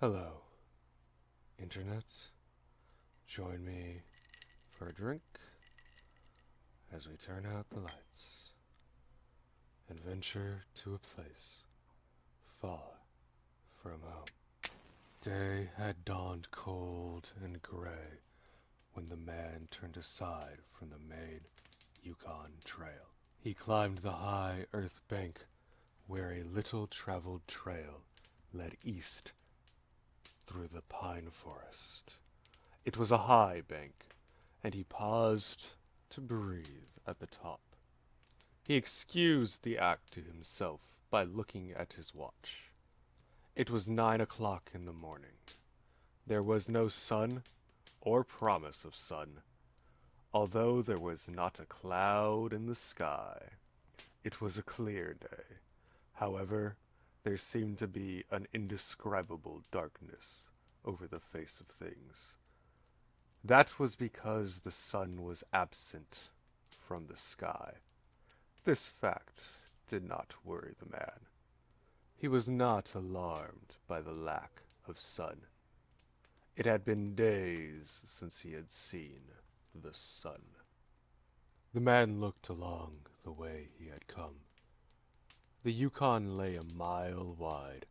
Hello, Internet. Join me for a drink as we turn out the lights and venture to a place far from home. Day had dawned cold and gray when the man turned aside from the main Yukon Trail. He climbed the high earth bank where a little traveled trail led east through the pine forest. It was a high bank, and he paused to breathe at the top. He excused the act to himself by looking at his watch. It was 9 o'clock in the morning. There was no sun or promise of sun, although there was not a cloud in the sky. It was a clear day. However, there seemed to be an indescribable darkness over the face of things. That was because the sun was absent from the sky. This fact did not worry the man. He was not alarmed by the lack of sun. It had been days since he had seen the sun. The man looked along the way he had come. The Yukon lay a mile wide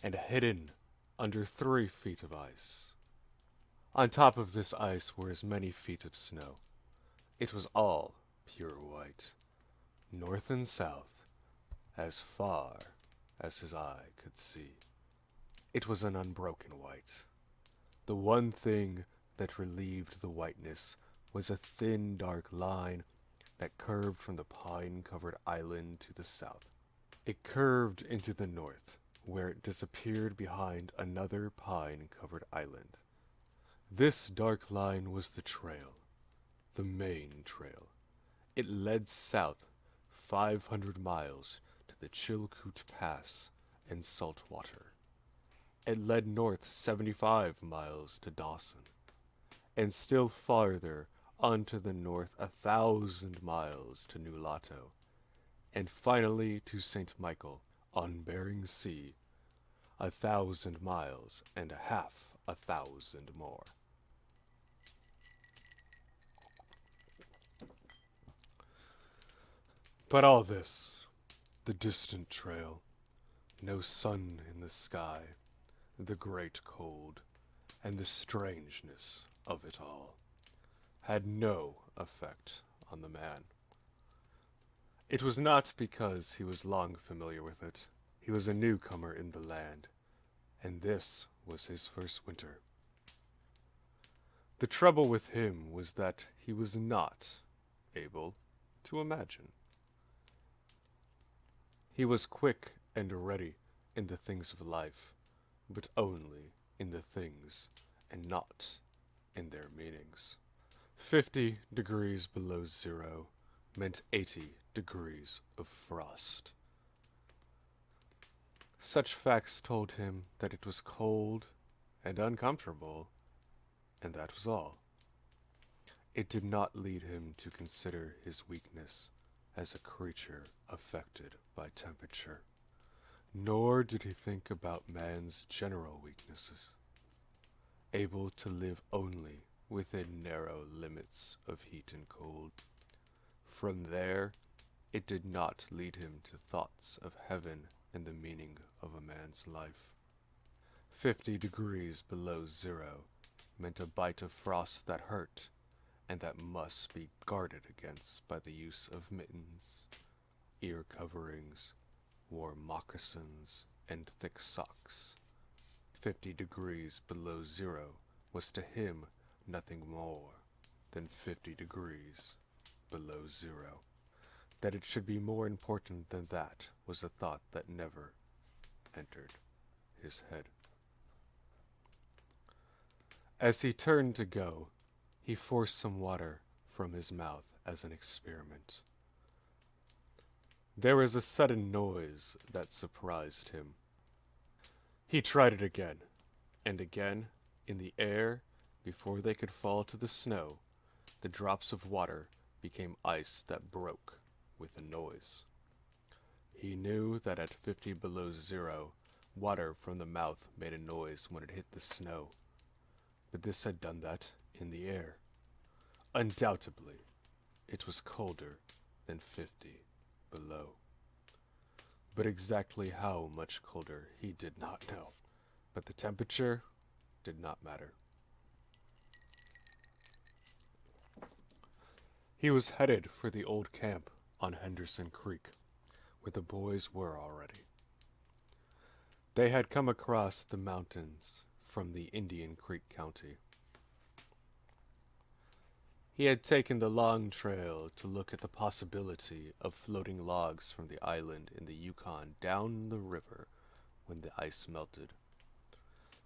and hidden under 3 feet of ice. On top of this ice were as many feet of snow. It was all pure white, north and south, as far as his eye could see. It was an unbroken white. The one thing that relieved the whiteness was a thin, dark line that curved from the pine-covered island to the south. It curved into the north, where it disappeared behind another pine-covered island. This dark line was the trail, the main trail. It led south 500 miles to the Chilkoot Pass and salt water. It led north 75 miles to Dawson, and still farther onto the north 1,000 miles to Nulato, and finally to St. Michael on Bering Sea, 1,000 miles and half 1,000 more. But all this, the distant trail, no sun in the sky, the great cold, and the strangeness of it all, had no effect on the man. It was not because he was long familiar with it. He was a newcomer in the land, and this was his first winter. The trouble with him was that he was not able to imagine. He was quick and ready in the things of life, but only in the things and not in their meanings. 50 degrees below zero meant 80 degrees of frost. Such facts told him that it was cold and uncomfortable, and that was all. It did not lead him to consider his weakness as a creature affected by temperature, nor did he think about man's general weaknesses, able to live only within narrow limits of heat and cold. From there, it did not lead him to thoughts of heaven and the meaning of a man's life. 50 degrees below zero meant a bite of frost that hurt, and that must be guarded against by the use of mittens, ear coverings, warm moccasins, and thick socks. 50 degrees below zero was to him nothing more than 50 degrees below zero. That it should be more important than that was a thought that never entered his head. As he turned to go, he forced some water from his mouth as an experiment. There was a sudden noise that surprised him. He tried it again, and again, in the air, before they could fall to the snow, the drops of water became ice that broke with a noise. He knew that at 50 below zero, Water from the mouth made a noise when it hit the snow, but this had done that in the air. Undoubtedly, it was colder than 50 below. But exactly how much colder he did not know. But the temperature did not matter. He was headed for the old camp on Henderson Creek, where the boys were already. They had come across the mountains from the Indian Creek County. He had taken the long trail to look at the possibility of floating logs from the island in the Yukon down the river when the ice melted.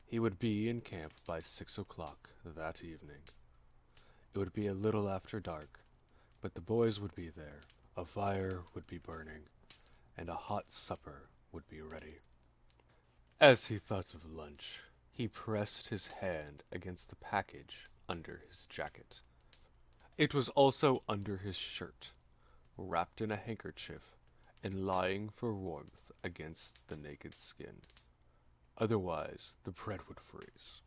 He would be in camp by 6 o'clock that evening. It would be a little after dark, but the boys would be there, a fire would be burning, and a hot supper would be ready. As he thought of lunch, he pressed his hand against the package under his jacket. It was also under his shirt, wrapped in a handkerchief and lying for warmth against the naked skin. Otherwise, the bread would freeze.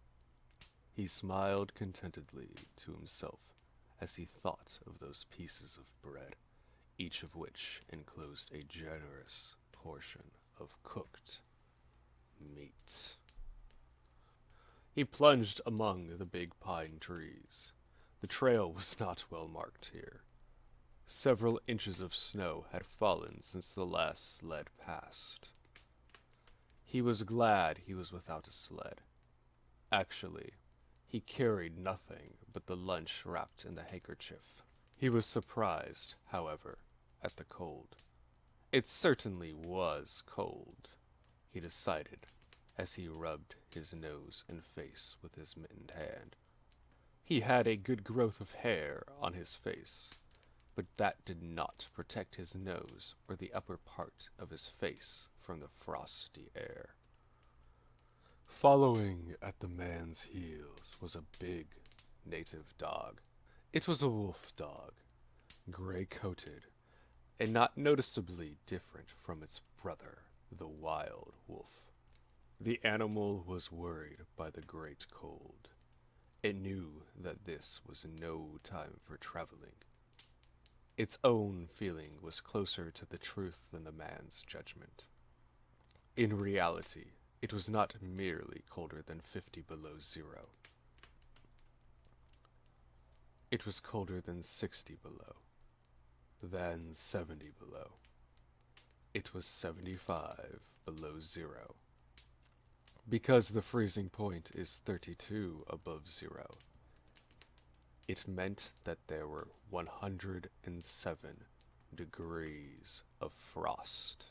He smiled contentedly to himself as he thought of those pieces of bread, each of which enclosed a generous portion of cooked meat. He plunged among the big pine trees. The trail was not well marked here. Several inches of snow had fallen since the last sled passed. He was glad he was without a sled. Actually, he carried nothing but the lunch wrapped in the handkerchief. He was surprised, however, at the cold. It certainly was cold, he decided, as he rubbed his nose and face with his mittened hand. He had a good growth of hair on his face, but that did not protect his nose or the upper part of his face from the frosty air. Following at the man's heels was a big native dog. It was a wolf dog, gray-coated, and not noticeably different from its brother, the wild wolf. The animal was worried by the great cold. It knew that this was no time for traveling. Its own feeling was closer to the truth than the man's judgment. In reality, it was not merely colder than 50 below zero. It was colder than 60 below, then 70 below. It was 75 below zero. Because the freezing point is 32 above zero, it meant that there were 107 degrees of frost.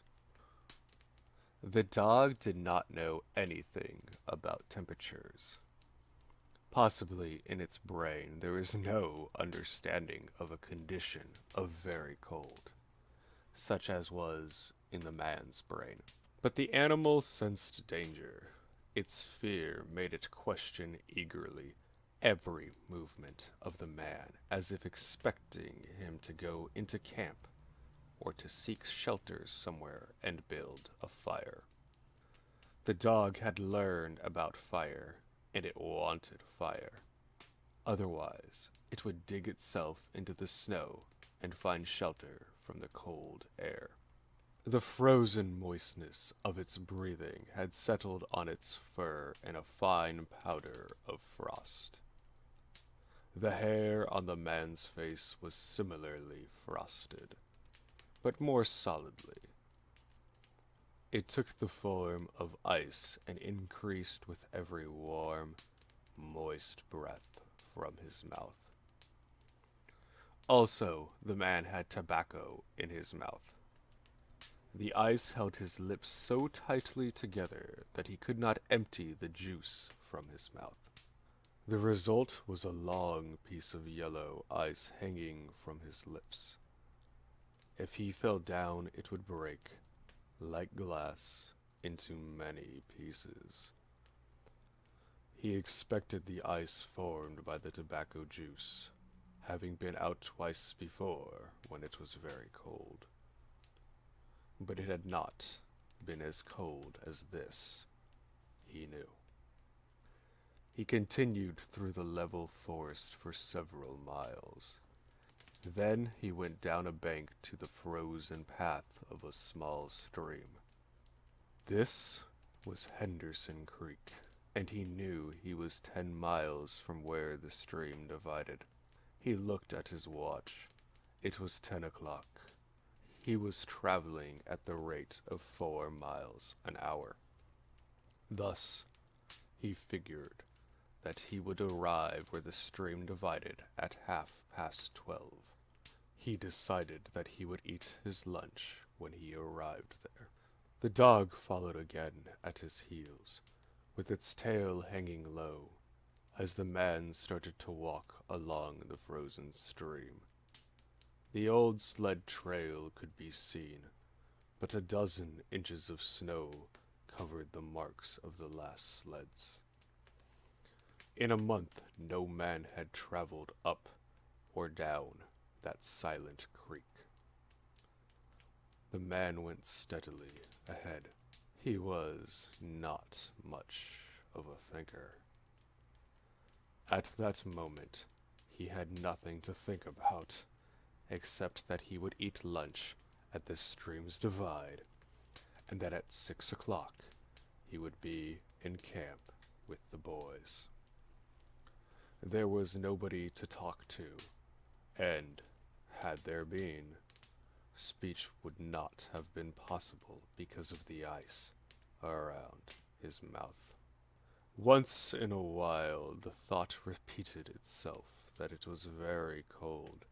The dog did not know anything about temperatures. Possibly in its brain there is no understanding of a condition of very cold, such as was in the man's brain. But the animal sensed danger. Its fear made it question eagerly every movement of the man, as if expecting him to go into camp or to seek shelter somewhere and build a fire. The dog had learned about fire, and it wanted fire. Otherwise, it would dig itself into the snow and find shelter from the cold air. The frozen moistness of its breathing had settled on its fur in a fine powder of frost. The hair on the man's face was similarly frosted, but more solidly. It took the form of ice and increased with every warm, moist breath from his mouth. Also, the man had tobacco in his mouth. The ice held his lips so tightly together that he could not empty the juice from his mouth. The result was a long piece of yellow ice hanging from his lips. If he fell down, it would break, like glass, into many pieces. He expected the ice formed by the tobacco juice, having been out twice before when it was very cold. But it had not, been as cold as this, he knew. He continued through the level forest for several miles. Then he went down a bank to the frozen path of a small stream. This was Henderson Creek, and he knew he was 10 miles from where the stream divided. He looked at his watch. It was 10 o'clock. He was traveling at the rate of 4 miles an hour. Thus, he figured that he would arrive where the stream divided at 12:30. He decided that he would eat his lunch when he arrived there. The dog followed again at his heels, with its tail hanging low, as the man started to walk along the frozen stream. The old sled trail could be seen, but a dozen inches of snow covered the marks of the last sleds. In a month, no man had traveled up or down that silent creek. The man went steadily ahead. He was not much of a thinker. At that moment, he had nothing to think about, except that he would eat lunch at the stream's divide, and that at 6 o'clock he would be in camp with the boys. There was nobody to talk to, and, had there been, speech would not have been possible because of the ice around his mouth. Once in a while the thought repeated itself that it was very cold,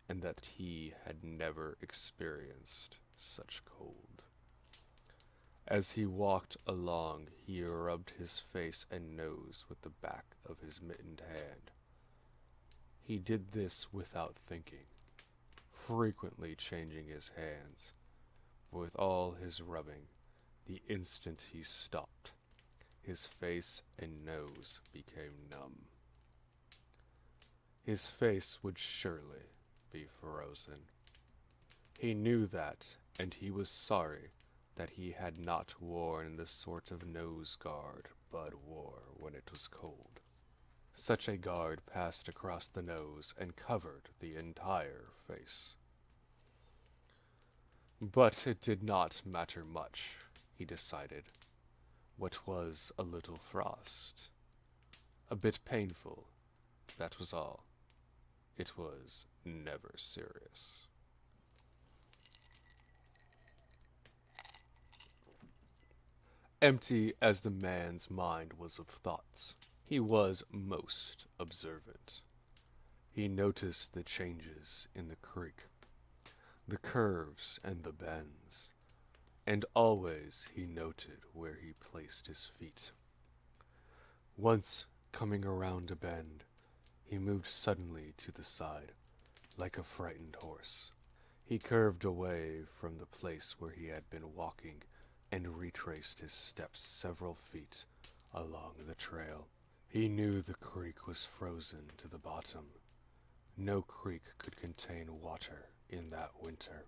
and that he had never experienced such cold. As he walked along, he rubbed his face and nose with the back of his mittened hand. He did this without thinking, frequently changing his hands. With all his rubbing, the instant he stopped, his face and nose became numb. His face would surely be frozen. He knew that, and he was sorry that he had not worn the sort of nose guard Bud wore when it was cold. Such a guard passed across the nose and covered the entire face. But it did not matter much, he decided. What was a little frost? A bit painful, that was all. It was never serious. Empty as the man's mind was of thoughts, he was most observant. He noticed the changes in the creek, the curves and the bends, and always he noted where he placed his feet. Once, coming around a bend, he moved suddenly to the side, like a frightened horse. He curved away from the place where he had been walking and retraced his steps several feet along the trail. He knew the creek was frozen to the bottom. No creek could contain water in that winter.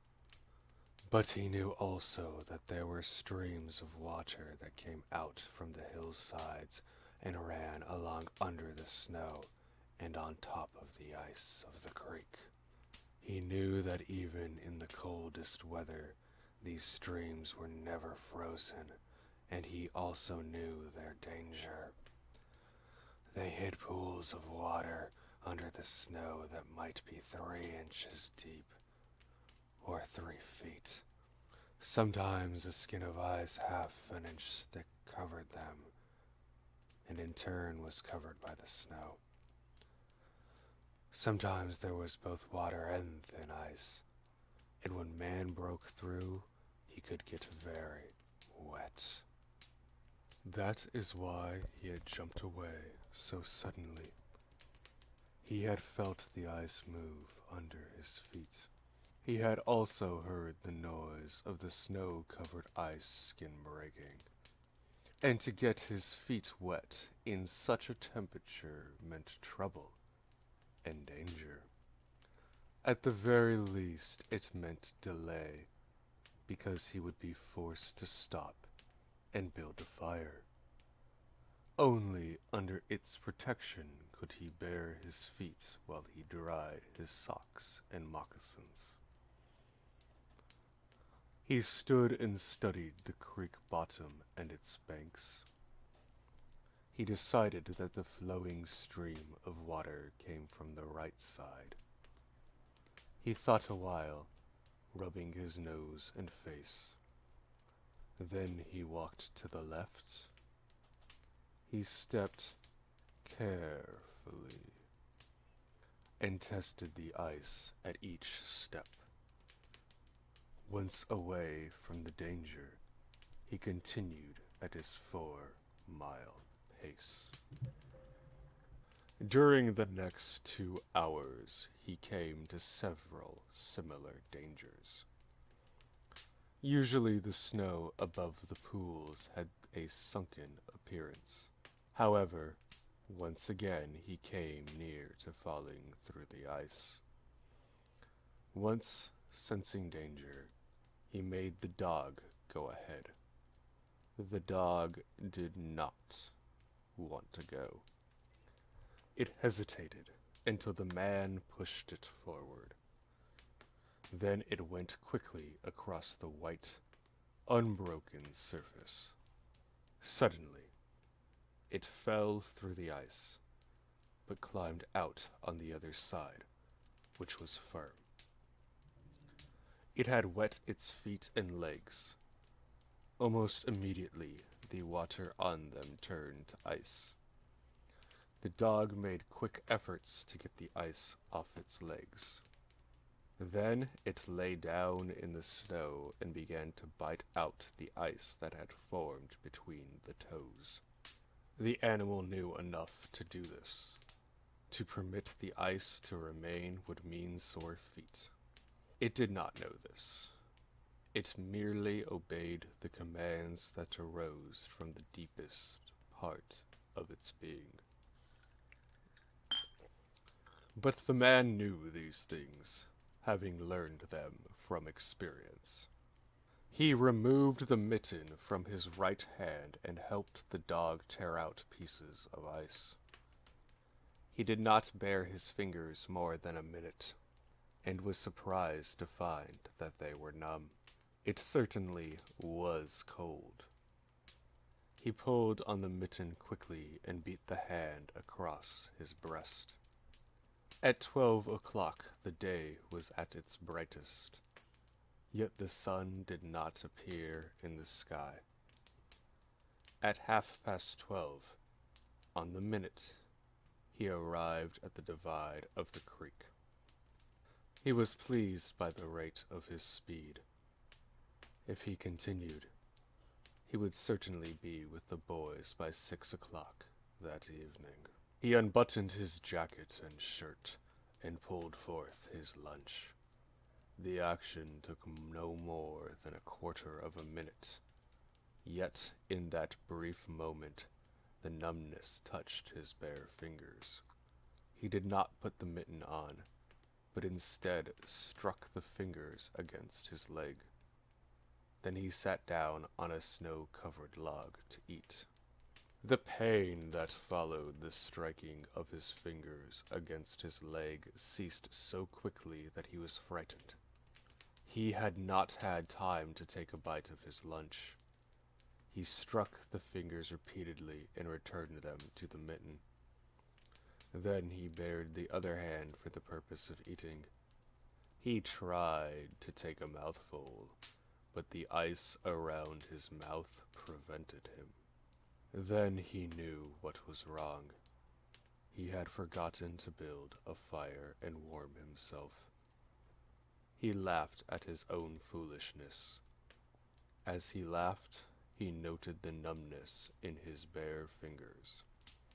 But he knew also that there were streams of water that came out from the hillsides and ran along under the snow and on top of the ice of the creek. He knew that even in the coldest weather, these streams were never frozen, and he also knew their danger. They hid pools of water under the snow that might be 3 inches deep, or 3 feet. Sometimes a skin of ice half an inch thick covered them, and in turn was covered by the snow. Sometimes there was both water and thin ice, and when man broke through, he could get very wet. That is why he had jumped away so suddenly. He had felt the ice move under his feet. He had also heard the noise of the snow-covered ice skin breaking. And to get his feet wet in such a temperature meant trouble and danger. At the very least, it meant delay, because he would be forced to stop and build a fire. Only under its protection could he bare his feet while he dried his socks and moccasins. He stood and studied the creek bottom and its banks. He decided that the flowing stream of water came from the right side. He thought a while, rubbing his nose and face. Then he walked to the left. He stepped carefully and tested the ice at each step. Once away from the danger, he continued at his 4-mile pace. During the next 2 hours, he came to several similar dangers. Usually the snow above the pools had a sunken appearance. However, once again he came near to falling through the ice. Once, sensing danger, he made the dog go ahead. The dog did not want to go. It hesitated until the man pushed it forward. Then it went quickly across the white, unbroken surface. Suddenly, it fell through the ice, but climbed out on the other side, which was firm. It had wet its feet and legs. Almost immediately, the water on them turned to ice. The dog made quick efforts to get the ice off its legs. Then it lay down in the snow and began to bite out the ice that had formed between the toes. The animal knew enough to do this. To permit the ice to remain would mean sore feet. It did not know this. It merely obeyed the commands that arose from the deepest part of its being. But the man knew these things, having learned them from experience. He removed the mitten from his right hand and helped the dog tear out pieces of ice. He did not bare his fingers more than a minute, and was surprised to find that they were numb. It certainly was cold. He pulled on the mitten quickly and beat the hand across his breast. At 12 o'clock the day was at its brightest, yet the sun did not appear in the sky. At 12:30, on the minute, he arrived at the divide of the creek. He was pleased by the rate of his speed. If he continued, he would certainly be with the boys by 6 o'clock that evening. He unbuttoned his jacket and shirt and pulled forth his lunch. The action took no more than a quarter of a minute, yet in that brief moment the numbness touched his bare fingers. He did not put the mitten on, but instead struck the fingers against his leg. Then he sat down on a snow-covered log to eat. The pain that followed the striking of his fingers against his leg ceased so quickly that he was frightened. He had not had time to take a bite of his lunch. He struck the fingers repeatedly and returned them to the mitten. Then he bared the other hand for the purpose of eating. He tried to take a mouthful, but the ice around his mouth prevented him. Then he knew what was wrong. He had forgotten to build a fire and warm himself. He laughed at his own foolishness. As he laughed, he noted the numbness in his bare fingers.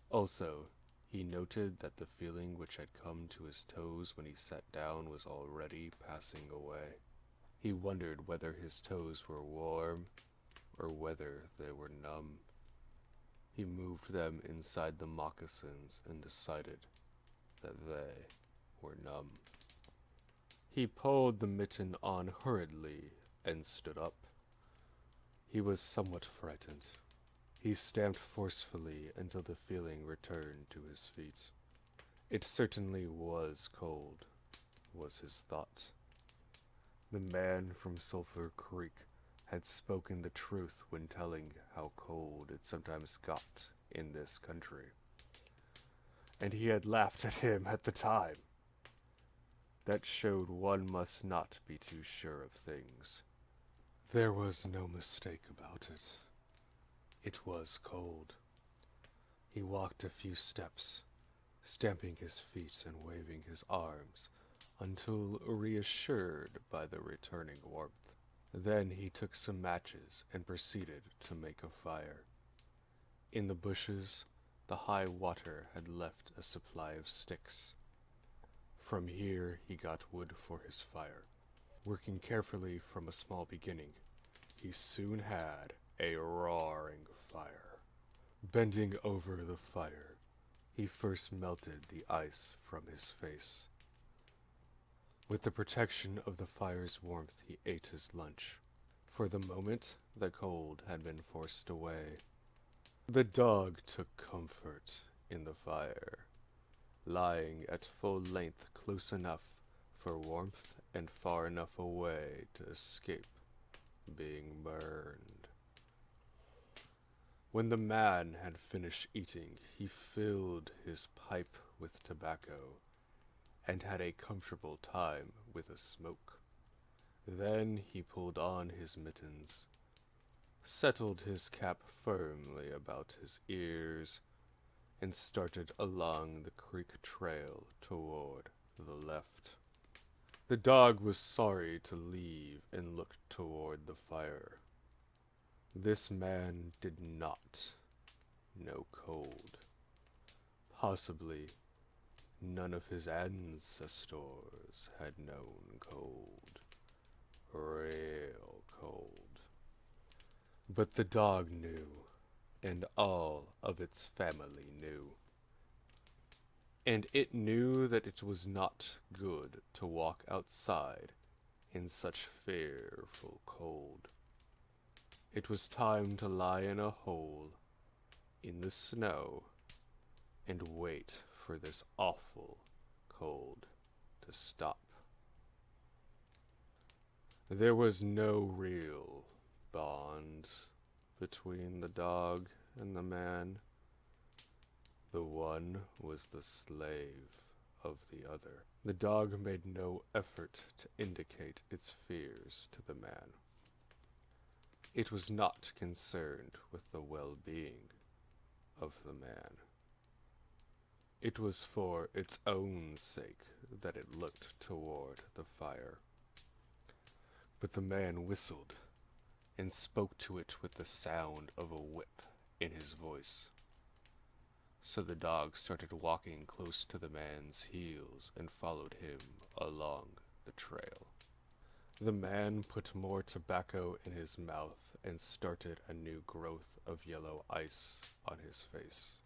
Also, he noted that the feeling which had come to his toes when he sat down was already passing away. He wondered whether his toes were warm or whether they were numb. He moved them inside the moccasins and decided that they were numb. He pulled the mitten on hurriedly and stood up. He was somewhat frightened. He stamped forcefully until the feeling returned to his feet. It certainly was cold, was his thought. The man from Sulphur Creek had spoken the truth when telling how cold it sometimes got in this country. And he had laughed at him at the time. That showed one must not be too sure of things. There was no mistake about it. It was cold. He walked a few steps, stamping his feet and waving his arms, until reassured by the returning warmth. Then he took some matches and proceeded to make a fire. In the bushes, the high water had left a supply of sticks. From here he got wood for his fire. Working carefully from a small beginning, he soon had a roaring fire. Bending over the fire, he first melted the ice from his face. With the protection of the fire's warmth, he ate his lunch. For the moment, the cold had been forced away. The dog took comfort in the fire, lying at full length close enough for warmth and far enough away to escape being burned. When the man had finished eating, he filled his pipe with tobacco and had a comfortable time with a smoke. Then he pulled on his mittens, settled his cap firmly about his ears, and started along the creek trail toward the left. The dog was sorry to leave and looked toward the fire. This man did not know cold. Possibly none of his ancestors had known cold, real cold. But the dog knew, and all of its family knew. And it knew that it was not good to walk outside in such fearful cold. It was time to lie in a hole in the snow and wait for this awful cold to stop. There was no real bond between the dog and the man. The one was the slave of the other. The dog made no effort to indicate its fears to the man. It was not concerned with the well-being of the man. It was for its own sake that it looked toward the fire. But the man whistled and spoke to it with the sound of a whip in his voice. So the dog started walking close to the man's heels and followed him along the trail. The man put more tobacco in his mouth and started a new growth of yellow ice on his face.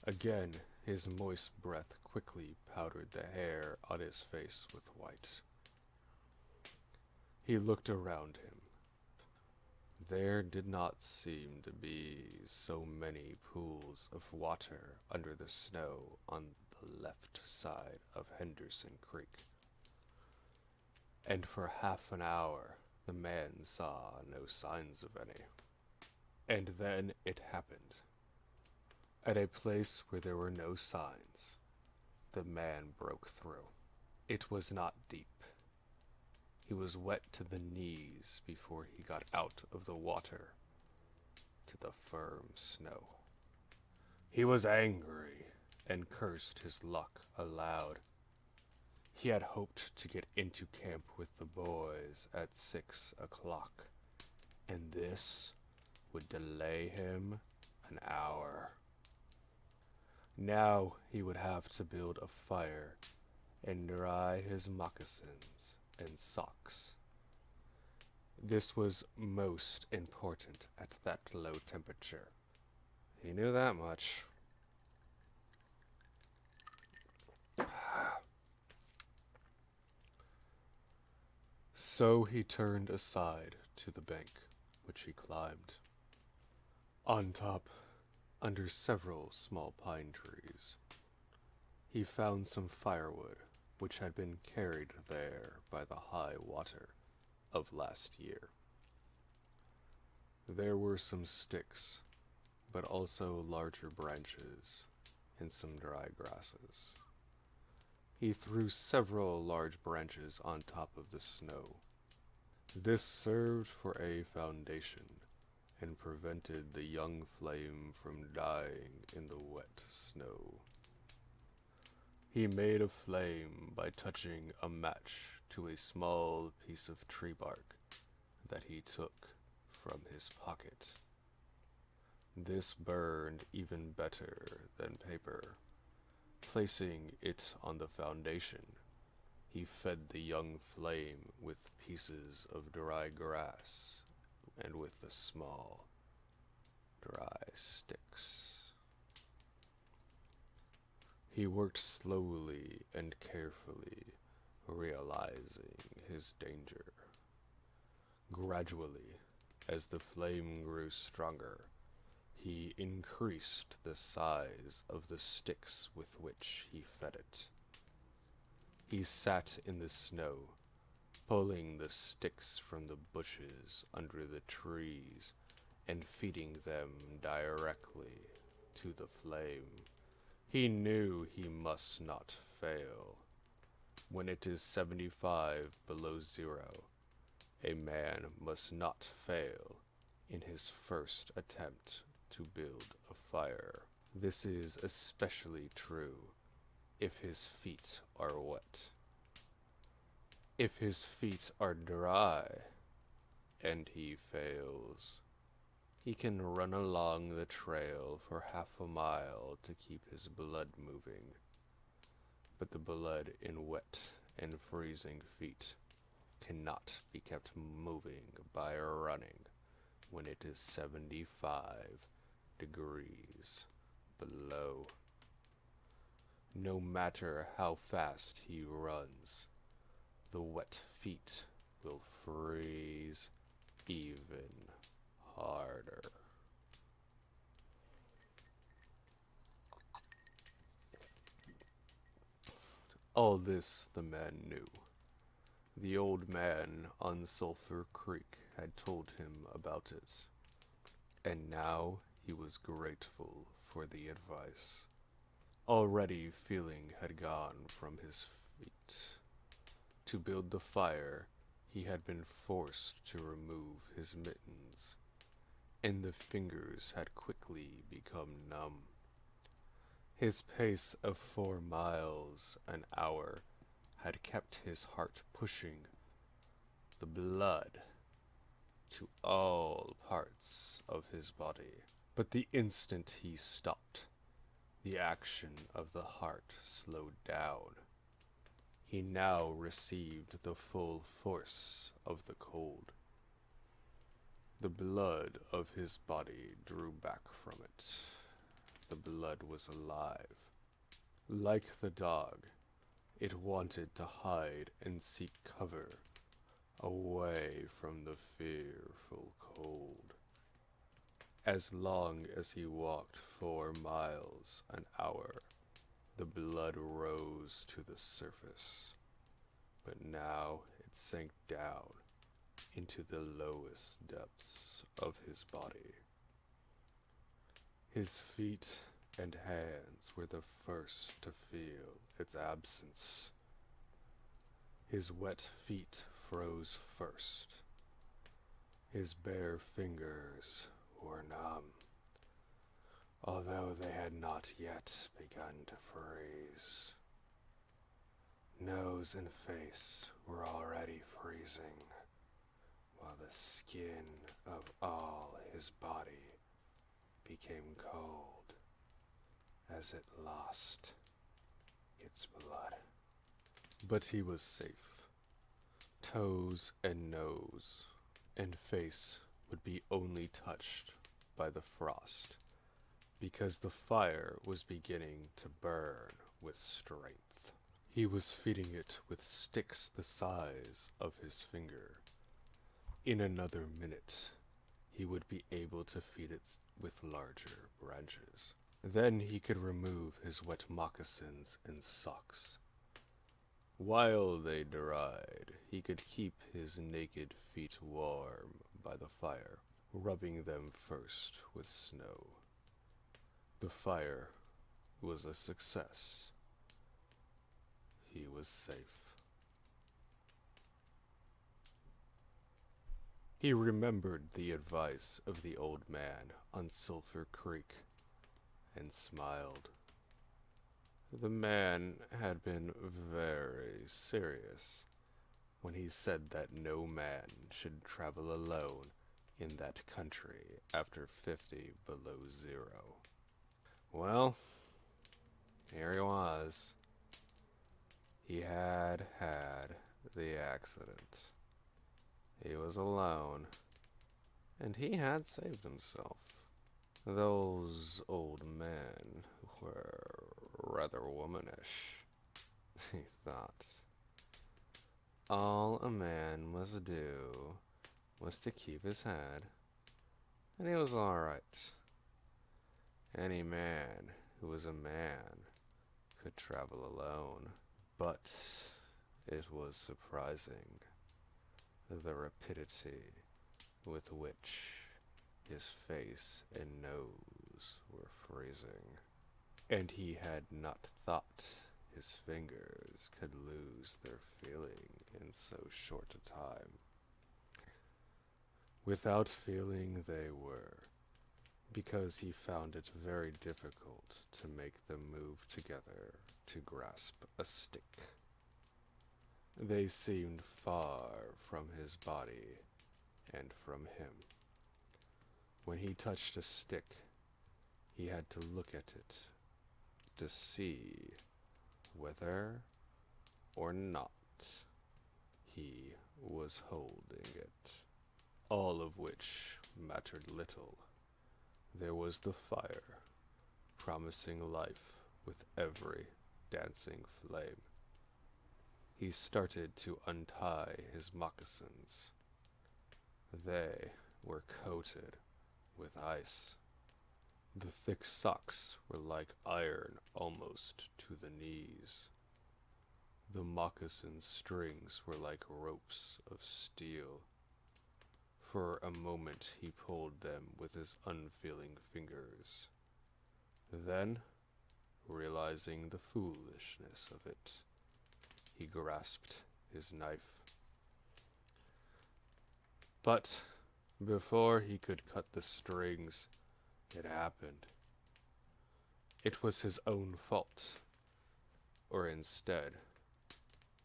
Again, his moist breath quickly powdered the hair on his face with white. He looked around him. There did not seem to be so many pools of water under the snow on the left side of Henderson Creek. And for half an hour, the man saw no signs of any. And then it happened. At a place where there were no signs, the man broke through. It was not deep. He was wet to the knees before he got out of the water to the firm snow. He was angry and cursed his luck aloud. He had hoped to get into camp with the boys at 6 o'clock, and this would delay him an hour. Now he would have to build a fire and dry his moccasins and socks. This was most important at that low temperature. He knew that much. So he turned aside to the bank, which he climbed. On top, under several small pine trees, he found some firewood which had been carried there by the high water of last year. There were some sticks, but also larger branches and some dry grasses. He threw several large branches on top of the snow. This served for a foundation and prevented the young flame from dying in the wet snow. He made a flame by touching a match to a small piece of tree bark that he took from his pocket. This burned even better than paper. Placing it on the foundation, he fed the young flame with pieces of dry grass and with the small, dry sticks. He worked slowly and carefully, realizing his danger. Gradually, as the flame grew stronger, he increased the size of the sticks with which he fed it. He sat in the snow, pulling the sticks from the bushes under the trees and feeding them directly to the flame. He knew he must not fail. When it is 75 below zero, a man must not fail in his first attempt to build a fire. This is especially true if his feet are wet. If his feet are dry and he fails, he can run along the trail for half a mile to keep his blood moving. But the blood in wet and freezing feet cannot be kept moving by running when it is 75 degrees below. No matter how fast he runs, the wet feet will freeze even harder. All this the man knew. The old man on Sulphur Creek had told him about it, and now he was grateful for the advice. Already feeling had gone from his feet. To build the fire, he had been forced to remove his mittens, and the fingers had quickly become numb. His pace of 4 miles an hour had kept his heart pushing the blood to all parts of his body. But the instant he stopped, the action of the heart slowed down. He now received the full force of the cold. The blood of his body drew back from it. The blood was alive. Like the dog, it wanted to hide and seek cover, away from the fearful cold. As long as he walked 4 miles an hour, the blood rose to the surface, but now it sank down into the lowest depths of his body. His feet and hands were the first to feel its absence. His wet feet froze first. His bare fingers were numb, although they had not yet begun to freeze. Nose and face were already freezing, while the skin of all his body became cold as it lost its blood. But he was safe. Toes and nose and face would be only touched by the frost, because the fire was beginning to burn with strength. He was feeding it with sticks the size of his finger. In another minute, he would be able to feed it with larger branches. Then he could remove his wet moccasins and socks. While they dried, he could keep his naked feet warm by the fire, rubbing them first with snow. The fire was a success. He was safe. He remembered the advice of the old man on Sulphur Creek and smiled. The man had been very serious when he said that no man should travel alone in that country after 50 below zero. Well, here he was. He had the accident. He was alone, and he had saved himself. Those old men were rather womanish, he thought. All a man must do was to keep his head, and he was all right. Any man who was a man could travel alone, but it was surprising the rapidity with which his face and nose were freezing, and he had not thought his fingers could lose their feeling in so short a time. Without feeling they were, because he found it very difficult to make them move together to grasp a stick. They seemed far from his body and from him. When he touched a stick, he had to look at it to see whether or not he was holding it, all of which mattered little. There was the fire, promising life with every dancing flame. He started to untie his moccasins. They were coated with ice. The thick socks were like iron almost to the knees. The moccasin strings were like ropes of steel. For a moment he pulled them with his unfeeling fingers. Then, realizing the foolishness of it, he grasped his knife. But before he could cut the strings, it happened. It was his own fault, or instead,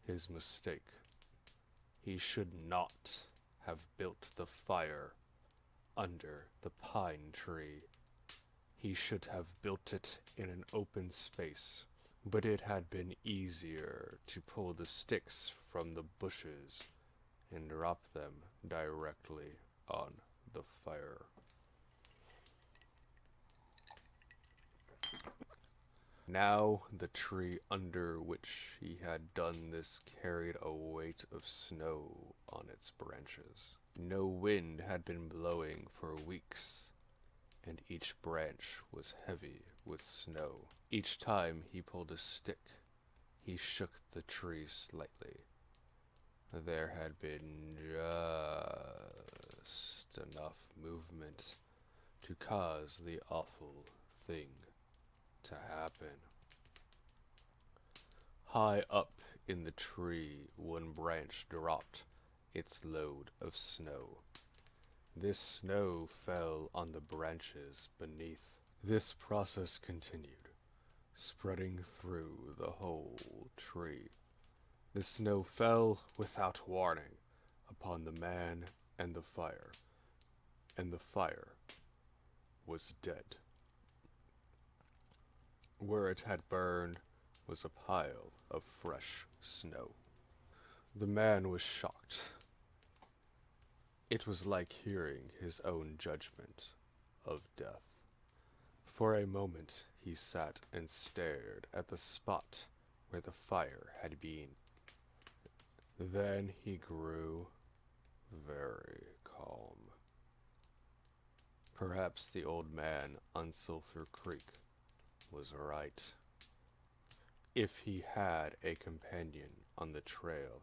his mistake. He should not have built the fire under the pine tree. He should have built it in an open space, but it had been easier to pull the sticks from the bushes and drop them directly on the fire. Now the tree under which he had done this carried a weight of snow on its branches. No wind had been blowing for weeks, and each branch was heavy with snow. Each time he pulled a stick, he shook the tree slightly. There had been just enough movement to cause the awful thing to happen. High up in the tree, one branch dropped its load of snow. This snow fell on the branches beneath. This process continued, spreading through the whole tree. The snow fell without warning upon the man and the fire was dead. Where it had burned was a pile of fresh snow. The man was shocked. It was like hearing his own judgment of death. For a moment he sat and stared at the spot where the fire had been. Then he grew very calm. Perhaps the old man on Sulphur Creek was right. If he had a companion on the trail,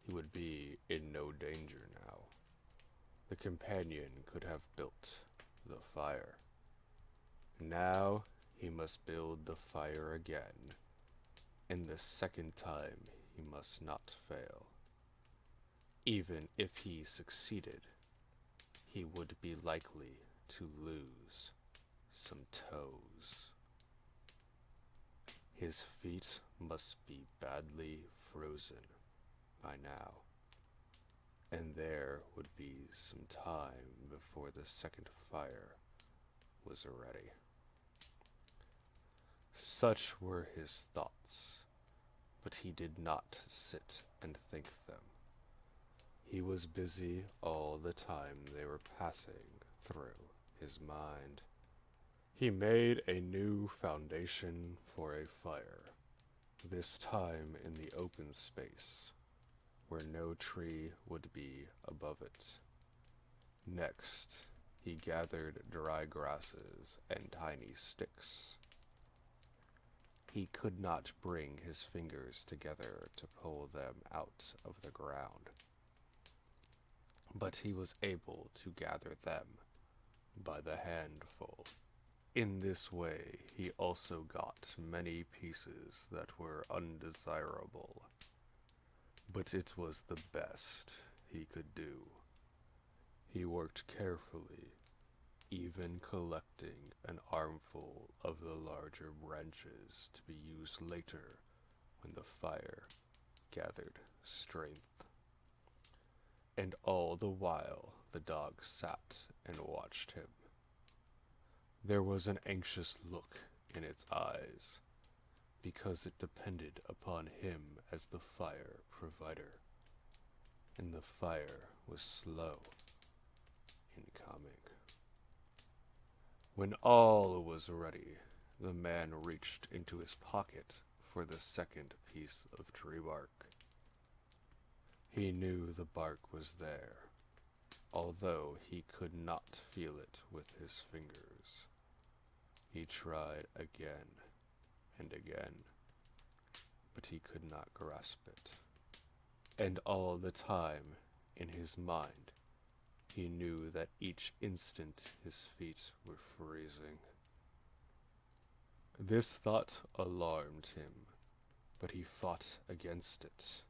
he would be in no danger now. The companion could have built the fire. Now he must build the fire again, and the second time he must not fail. Even if he succeeded, he would be likely to lose some toes. His feet must be badly frozen by now, and there would be some time before the second fire was ready. Such were his thoughts, but he did not sit and think them. He was busy all the time they were passing through his mind. He made a new foundation for a fire, this time in the open space, where no tree would be above it. Next, he gathered dry grasses and tiny sticks. He could not bring his fingers together to pull them out of the ground, but he was able to gather them by the handful. In this way, he also got many pieces that were undesirable, but it was the best he could do. He worked carefully, even collecting an armful of the larger branches to be used later when the fire gathered strength. And all the while the dog sat and watched him. There was an anxious look in its eyes, because it depended upon him as the fire provider, and the fire was slow in coming. When all was ready, the man reached into his pocket for the second piece of tree bark. He knew the bark was there, although he could not feel it with his fingers. He tried again and again, but he could not grasp it. And all the time, in his mind, he knew that each instant his feet were freezing. This thought alarmed him, but he fought against it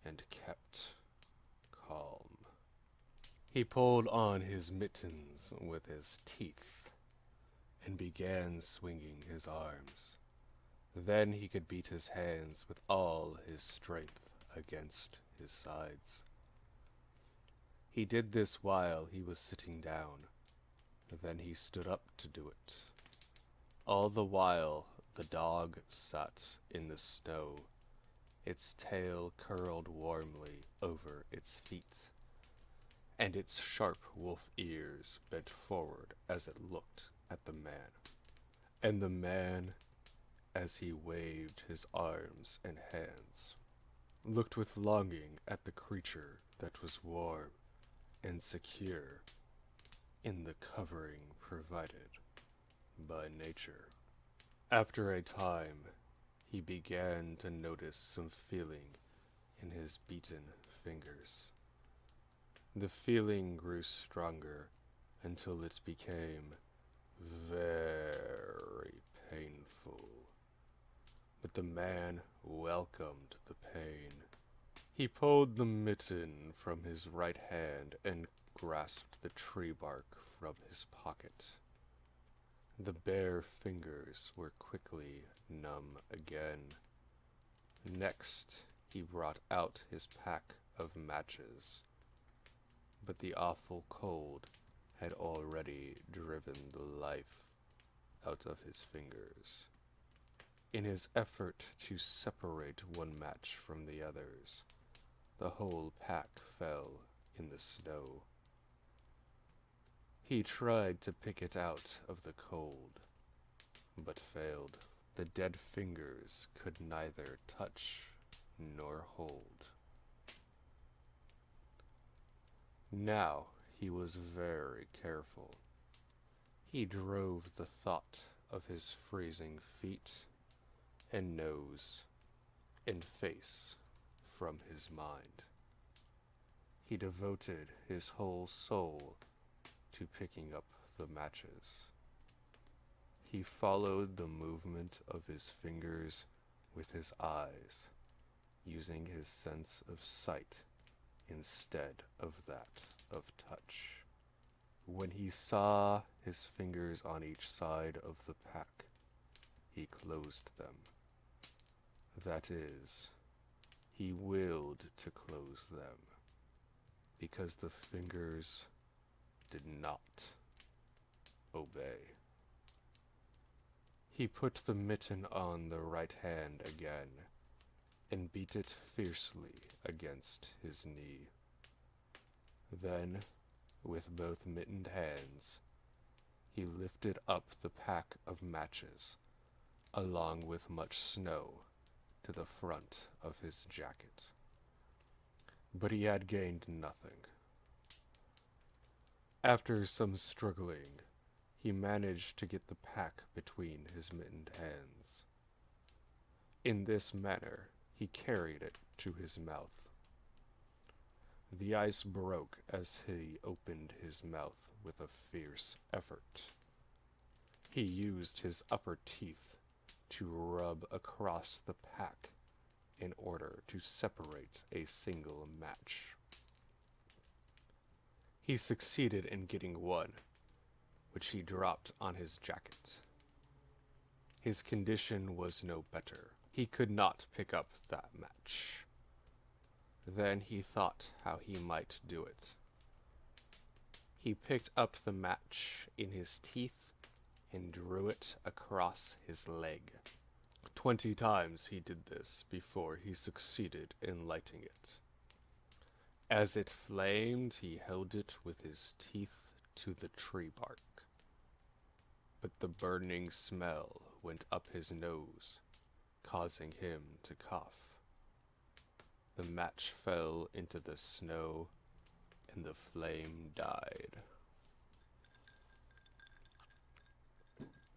and kept calm. He pulled on his mittens with his teeth and began swinging his arms. Then he could beat his hands with all his strength against his sides. He did this while he was sitting down. Then he stood up to do it. All the while the dog sat in the snow, its tail curled warmly over its feet, and its sharp wolf ears bent forward as it looked at the man. And the man, as he waved his arms and hands, looked with longing at the creature that was warm and secure in the covering provided by nature. After a time, he began to notice some feeling in his beaten fingers. The feeling grew stronger until it became very painful. But the man welcomed the pain. He pulled the mitten from his right hand and grasped the tree bark from his pocket. The bare fingers were quickly numb again. Next, he brought out his pack of matches, but the awful cold had already driven the life out of his fingers. In his effort to separate one match from the others, the whole pack fell in the snow. He tried to pick it out of the cold, but failed. the dead fingers could neither touch nor hold. Now he was very careful. He drove the thought of his freezing feet and nose and face from his mind. He devoted his whole soul to picking up the matches. He followed the movement of his fingers with his eyes, using his sense of sight instead of that of touch. When he saw his fingers on each side of the pack, he closed them. That is, he willed to close them, because the fingers did not obey. He put the mitten on the right hand again, and beat it fiercely against his knee. Then, with both mittened hands, he lifted up the pack of matches, along with much snow, to the front of his jacket. But he had gained nothing. After some struggling, he managed to get the pack between his mittened hands. In this manner, he carried it to his mouth. The ice broke as he opened his mouth with a fierce effort. He used his upper teeth to rub across the pack in order to separate a single match. He succeeded in getting one, which he dropped on his jacket. His condition was no better. He could not pick up that match. Then he thought how he might do it. He picked up the match in his teeth and drew it across his leg. 20 times he did this before he succeeded in lighting it. As it flamed, he held it with his teeth to the tree bark. But the burning smell went up his nose, causing him to cough. The match fell into the snow, and the flame died.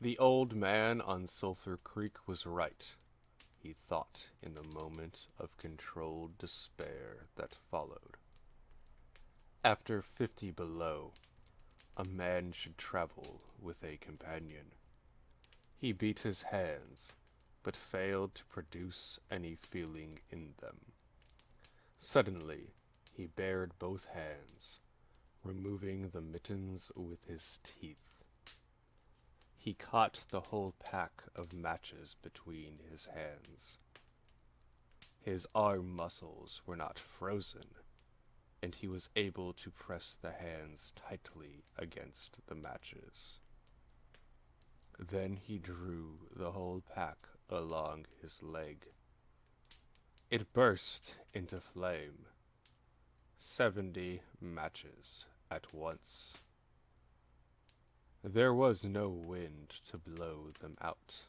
The old man on Sulphur Creek was right, he thought in the moment of controlled despair that followed. After 50 below, a man should travel with a companion. He beat his hands, but failed to produce any feeling in them. Suddenly, he bared both hands, removing the mittens with his teeth. He caught the whole pack of matches between his hands. His arm muscles were not frozen, and he was able to press the hands tightly against the matches. Then he drew the whole pack along his leg. It burst into flame. 70 matches at once. There was no wind to blow them out.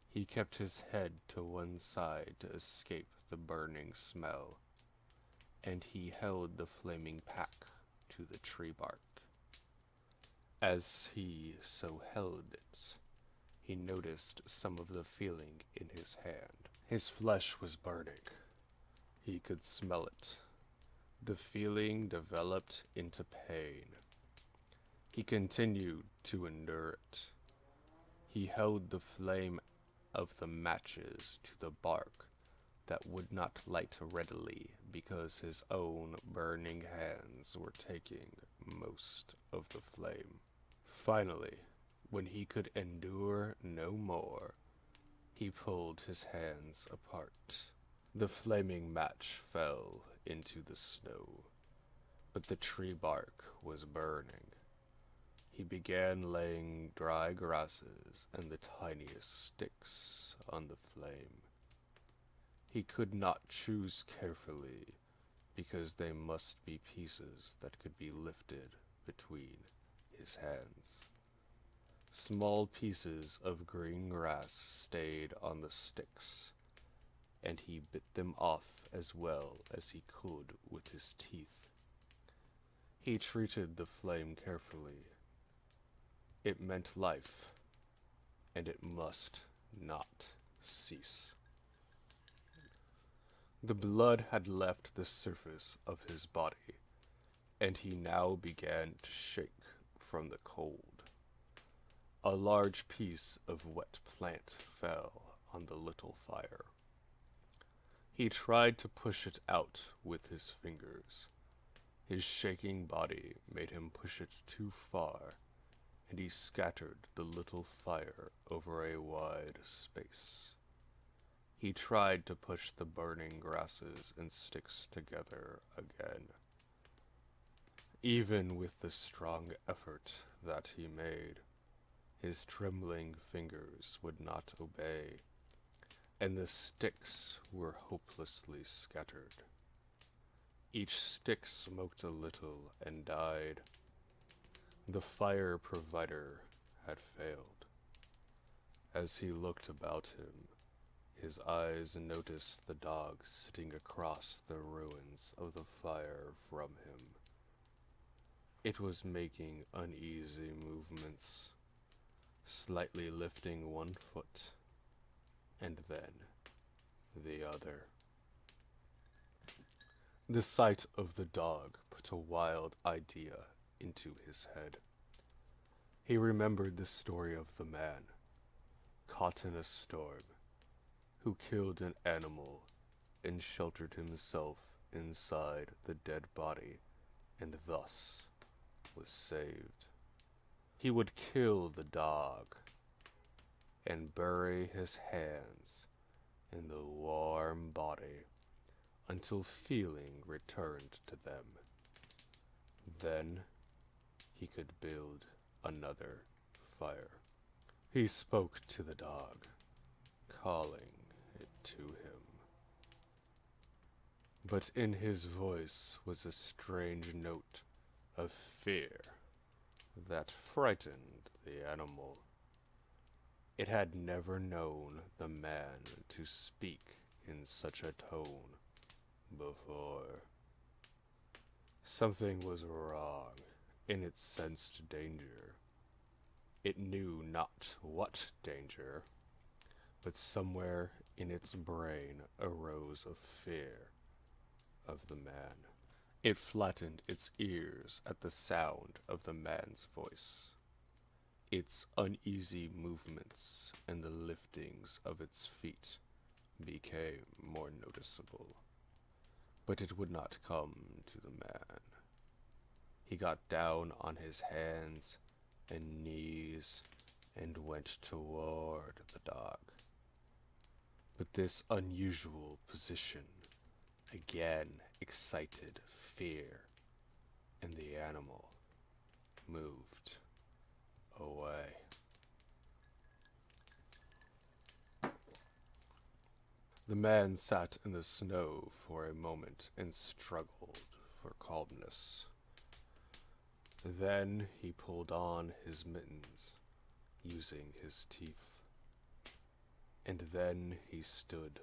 He kept his head to one side to escape the burning smell, and he held the flaming pack to the tree bark. As he so held it, he noticed some of the feeling in his hand. His flesh was burning. He could smell it. The feeling developed into pain. He continued to endure it. He held the flame of the matches to the bark that would not light readily because his own burning hands were taking most of the flame. Finally, when he could endure no more, he pulled his hands apart. The flaming match fell into the snow, but the tree bark was burning. He began laying dry grasses and the tiniest sticks on the flame. He could not choose carefully, because they must be pieces that could be lifted between his hands. Small pieces of green grass stayed on the sticks, and he bit them off as well as he could with his teeth. He treated the flame carefully. It meant life, and it must not cease. The blood had left the surface of his body, and he now began to shake from the cold. A large piece of wet plant fell on the little fire. He tried to push it out with his fingers. His shaking body made him push it too far, and he scattered the little fire over a wide space. He tried to push the burning grasses and sticks together again. Even with the strong effort that he made, his trembling fingers would not obey, and the sticks were hopelessly scattered. Each stick smoked a little and died. The fire provider had failed. As he looked about him, his eyes noticed the dog sitting across the ruins of the fire from him. It was making uneasy movements, slightly lifting one foot, and then the other. The sight of the dog put a wild idea into his head. He remembered the story of the man, caught in a storm, who killed an animal and sheltered himself inside the dead body, and thus was saved. He would kill the dog and bury his hands in the warm body until feeling returned to them. Then he could build another fire. He spoke to the dog, calling it to him. But in his voice was a strange note of fear that frightened the animal. It had never known the man to speak in such a tone before. Something was wrong in its sensed danger. It knew not what danger, but somewhere in its brain arose a fear of the man. It flattened its ears at the sound of the man's voice. Its uneasy movements and the liftings of its feet became more noticeable. But it would not come to the man. He got down on his hands and knees and went toward the dog. But this unusual position again excited fear, and the animal moved away. The man sat in the snow for a moment and struggled for calmness. Then he pulled on his mittens, using his teeth. And then he stood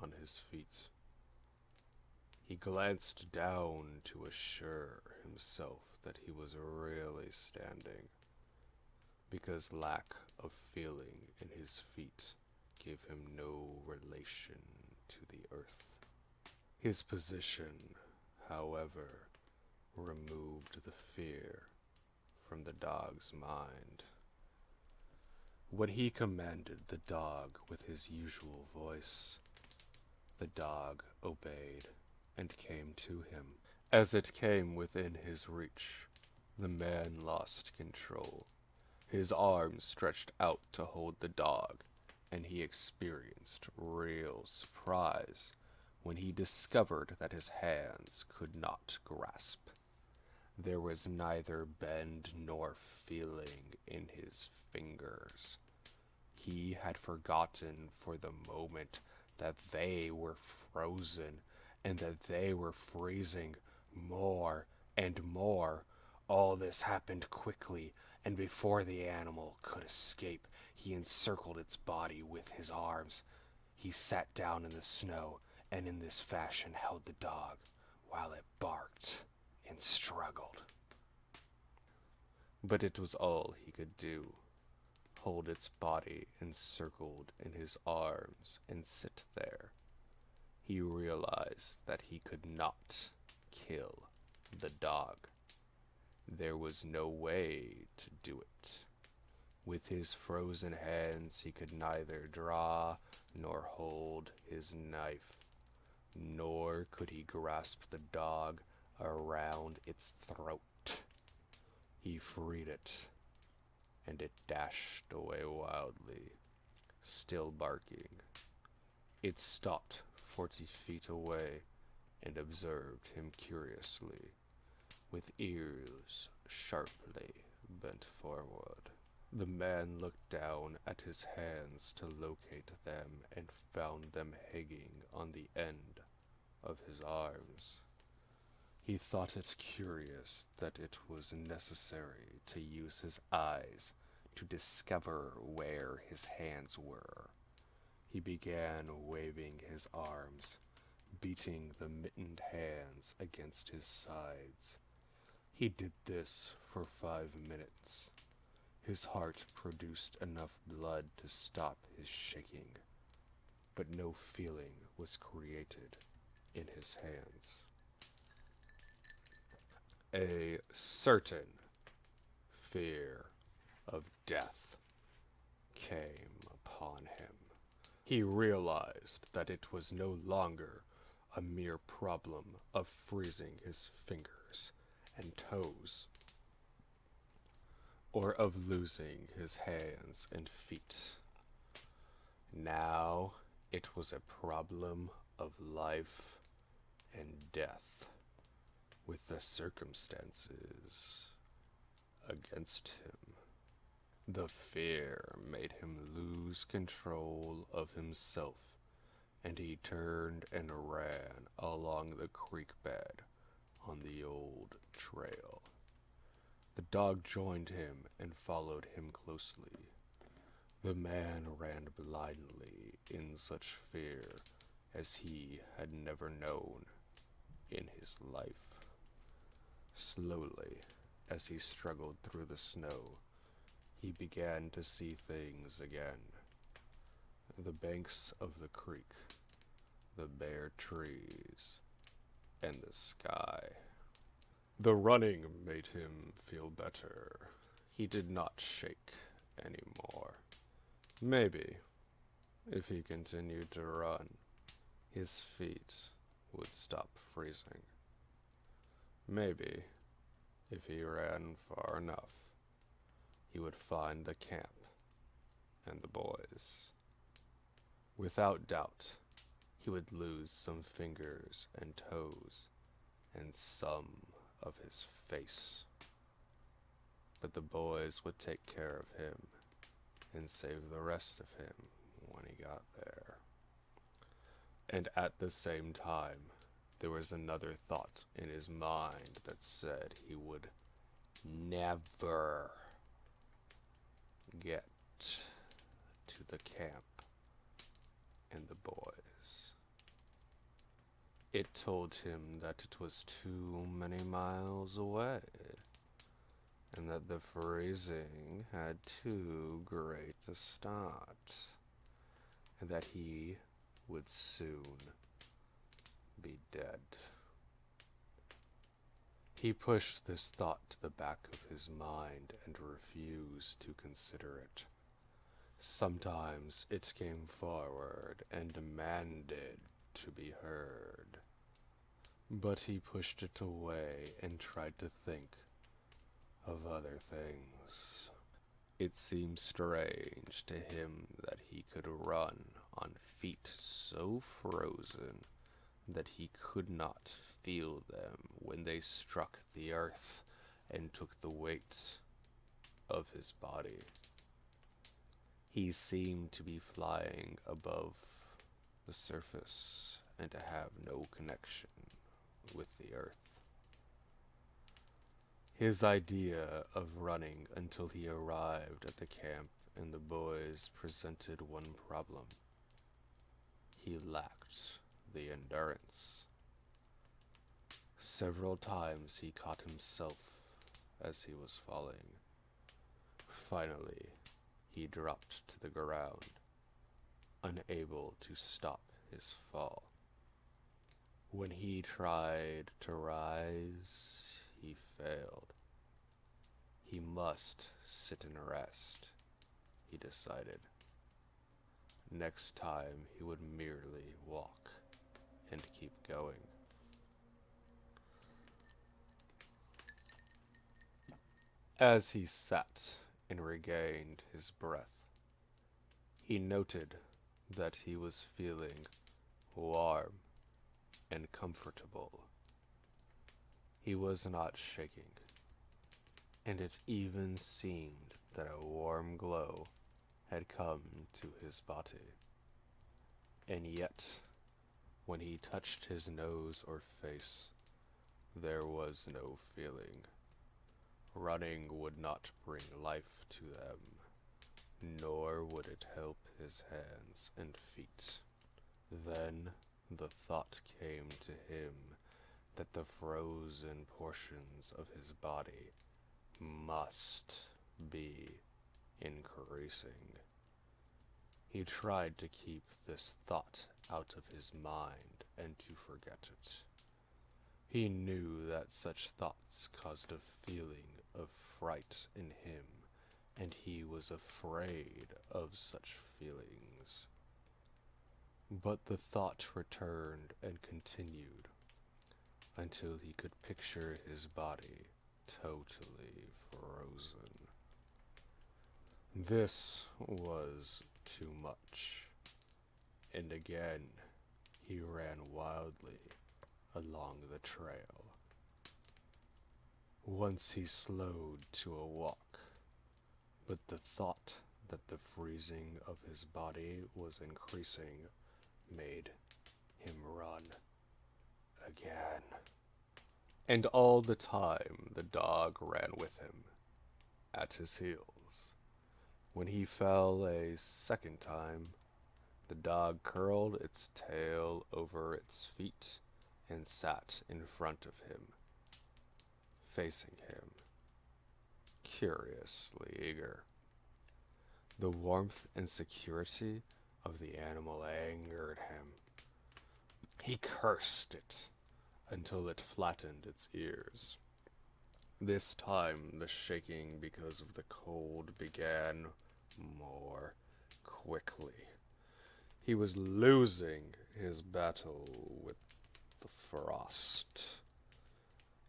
on his feet. He glanced down to assure himself that he was really standing, because lack of feeling in his feet gave him no relation to the earth. His position, however, removed the fear from the dog's mind. When he commanded the dog with his usual voice, the dog obeyed and came to him. As it came within his reach, the man lost control. His arms stretched out to hold the dog, and he experienced real surprise when he discovered that his hands could not grasp. There was neither bend nor feeling in his fingers. He had forgotten for the moment that they were frozen and that they were freezing more and more. All this happened quickly and before the animal could escape, he encircled its body with his arms. He sat down in the snow, and in this fashion held the dog, while it barked and struggled. But it was all he could do, hold its body encircled in his arms and sit there. He realized that he could not kill the dog. There was no way to do it. With his frozen hands, he could neither draw nor hold his knife, nor could he grasp the dog around its throat. He freed it, and it dashed away wildly, still barking. It stopped 40 feet away and observed him curiously, with ears sharply bent forward. The man looked down at his hands to locate them and found them hanging on the end of his arms. He thought it curious that it was necessary to use his eyes to discover where his hands were. He began waving his arms, beating the mittened hands against his sides. He did this for 5 minutes. His heart produced enough blood to stop his shaking, but no feeling was created in his hands. A certain fear of death came upon him. He realized that it was no longer a mere problem of freezing his fingers and toes, or of losing his hands and feet. Now it was a problem of life and death, with the circumstances against him. The fear made him lose control of himself, and he turned and ran along the creek bed on the old trail. The dog joined him and followed him closely. The man ran blindly in such fear as he had never known in his life. Slowly, as he struggled through the snow, he began to see things again. The banks of the creek, the bare trees, and the sky. The running made him feel better. He did not shake anymore. Maybe, if he continued to run, his feet would stop freezing. Maybe, if he ran far enough, he would find the camp and the boys. Without doubt, he would lose some fingers and toes and some of his face. But the boys would take care of him and save the rest of him when he got there. And at the same time, there was another thought in his mind that said he would never get to the camp and the boys. It told him that it was too many miles away, and that the freezing had too great a start, and that he would soon be dead. He pushed this thought to the back of his mind and refused to consider it. Sometimes it came forward and demanded to be heard, but he pushed it away and tried to think of other things. It seemed strange to him that he could run on feet so frozen that he could not feel them when they struck the earth and took the weight of his body. He seemed to be flying above the surface and to have no connection with the earth. His idea of running until he arrived at the camp and the boys presented one problem. He lacked the endurance. Several times he caught himself as he was falling. Finally, he dropped to the ground, unable to stop his fall. When he tried to rise, he failed. He must sit and rest, he decided. Next time he would merely walk and keep going. As he sat and regained his breath, he noted that he was feeling warm and comfortable. He was not shaking, and it even seemed that a warm glow had come to his body. And yet, when he touched his nose or face, there was no feeling. Running would not bring life to them, nor would it help his hands and feet. Then the thought came to him that the frozen portions of his body must be increasing. He tried to keep this thought out of his mind and to forget it. He knew that such thoughts caused a feeling of fright in him, and he was afraid of such feelings. But the thought returned and continued until he could picture his body totally frozen. This was too much, and again he ran wildly along the trail. Once he slowed to a walk, but the thought that the freezing of his body was increasing made him run again. And all the time the dog ran with him, at his heels. When he fell a second time, the dog curled its tail over its feet and sat in front of him, facing him, curiously eager. The warmth and security of the animal angered him. He cursed it until it flattened its ears. This time the shaking because of the cold began more quickly. He was losing his battle with the frost.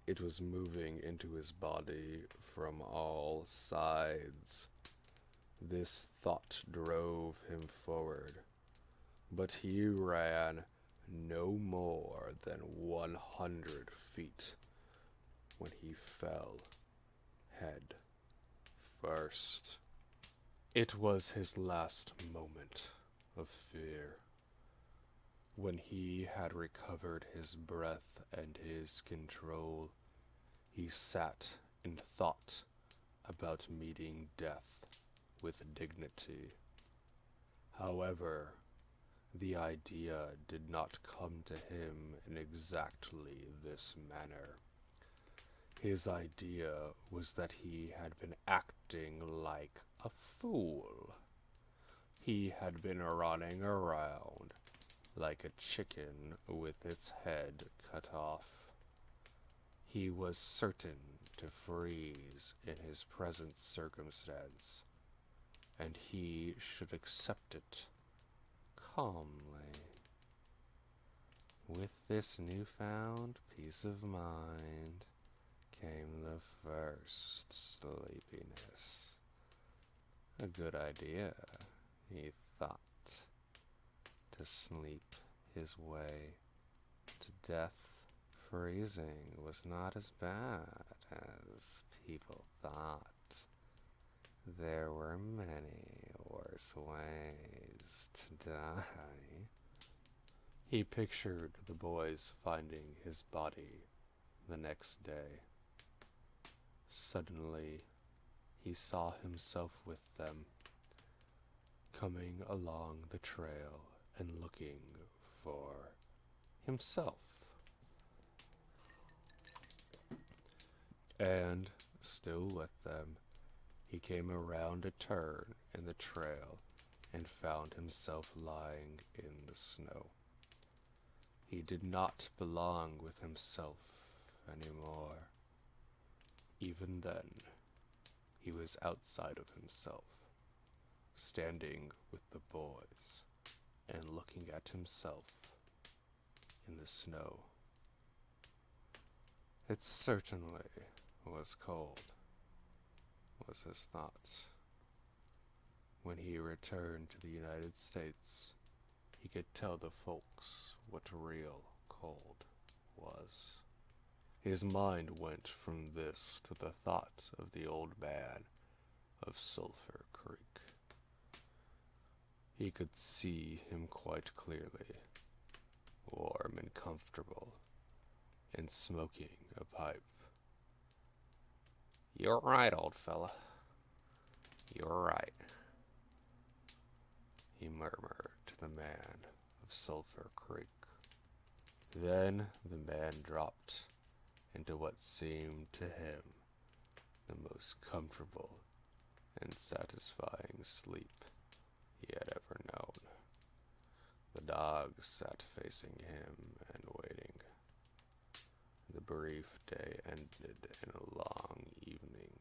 It was moving into his body from all sides. This thought drove him forward, but he ran no more than 100 feet when he fell head first. It was his last moment of fear. When he had recovered his breath and his control, he sat and thought about meeting death with dignity. However, the idea did not come to him in exactly this manner. His idea was that he had been acting like a fool. He had been running around like a chicken with its head cut off. He was certain to freeze in his present circumstance, and he should accept it calmly. With this newfound peace of mind came the first sleepiness. A good idea, he thought, to sleep his way to death. Freezing was not as bad as people thought. There were many worse ways to die. He pictured the boys finding his body the next day. Suddenly, he saw himself with them, coming along the trail and looking for himself. And, still with them, he came around a turn in the trail and found himself lying in the snow. He did not belong with himself anymore. Even then, he was outside of himself, standing with the boys and looking at himself in the snow. It certainly was cold, was his thought. When he returned to the United States, he could tell the folks what real cold was. His mind went from this to the thought of the old man of Sulphur Creek. He could see him quite clearly, warm and comfortable, and smoking a pipe. "You're right, old fella. You're right," he murmured to the man of Sulphur Creek. Then the man dropped into what seemed to him the most comfortable and satisfying sleep he had ever known. The dog sat facing him and waiting. The brief day ended in a long evening.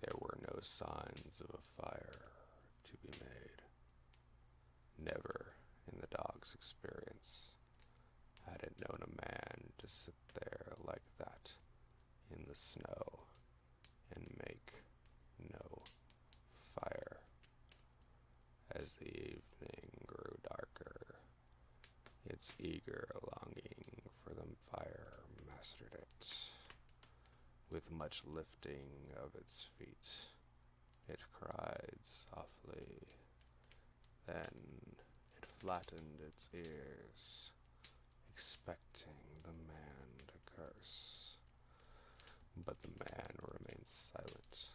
There were no signs of a fire to be made. Never, in the dog's experience, had it known a man to sit there like that in the snow and make no fire. As the evening grew darker, its eager longing for the fire mastered it. With much lifting of its feet, it cried softly. Then it flattened its ears, expecting the man to curse. But the man remained silent.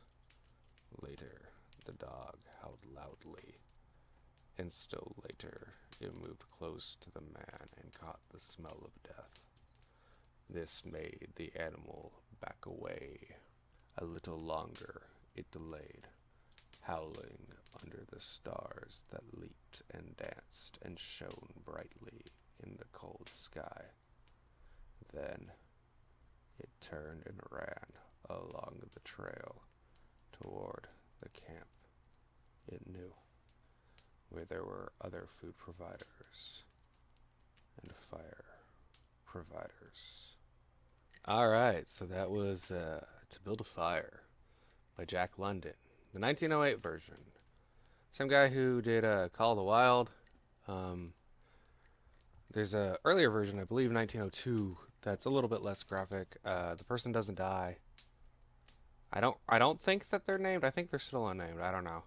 Later, the dog howled loudly, and still later, it moved close to the man and caught the smell of death. This made the animal back away. A little longer it delayed, howling under the stars that leaped and danced and shone brightly in the cold sky. Then it turned and ran along the trail toward the camp it knew, where there were other food providers and fire providers. Alright, so that was To Build a Fire by Jack London, the 1908 version. Same guy who did Call of the Wild. There's a earlier version, I believe 1902, that's a little bit less graphic. The person doesn't die. I don't think that they're named. I think they're still unnamed. I don't know.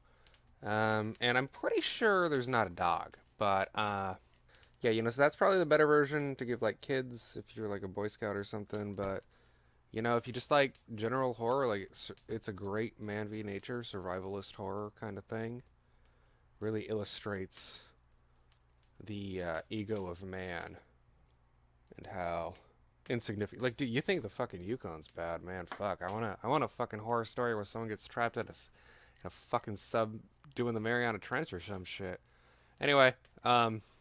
And I'm pretty sure there's not a dog. But yeah, so that's probably the better version to give like kids if you're like a Boy Scout or something. But if you just like general horror, like it's a great man v nature survivalist horror kind of thing. Really illustrates the ego of man and how insignificant. Like, do you think the fucking Yukon's bad, man? Fuck, I want a fucking horror story where someone gets trapped in a fucking sub doing the Mariana Trench or some shit. Anyway,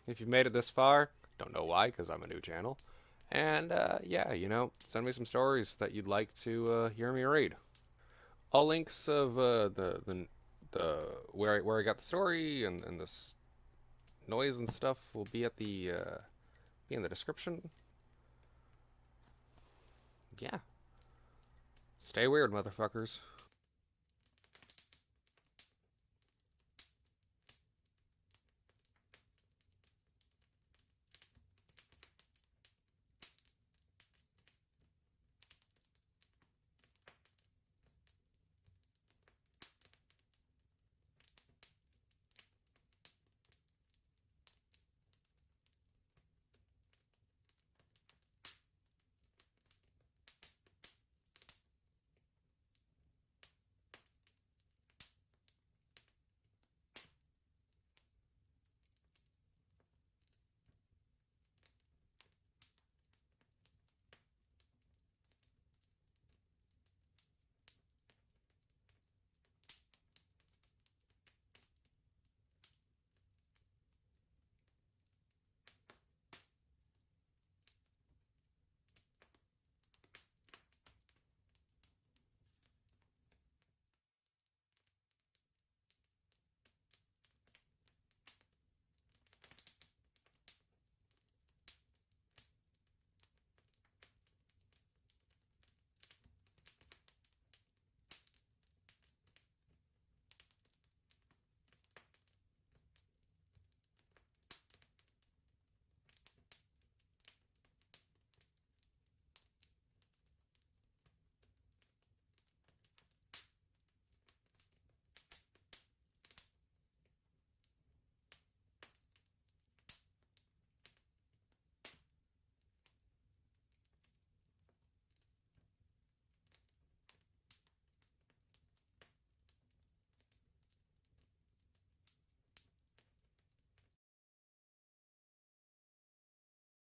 if you've made it this far, don't know why, because I'm a new channel. And yeah, send me some stories that you'd like to hear me read. All links of the where I got the story and this noise and stuff will be at be in the description. Yeah. Stay weird, motherfuckers.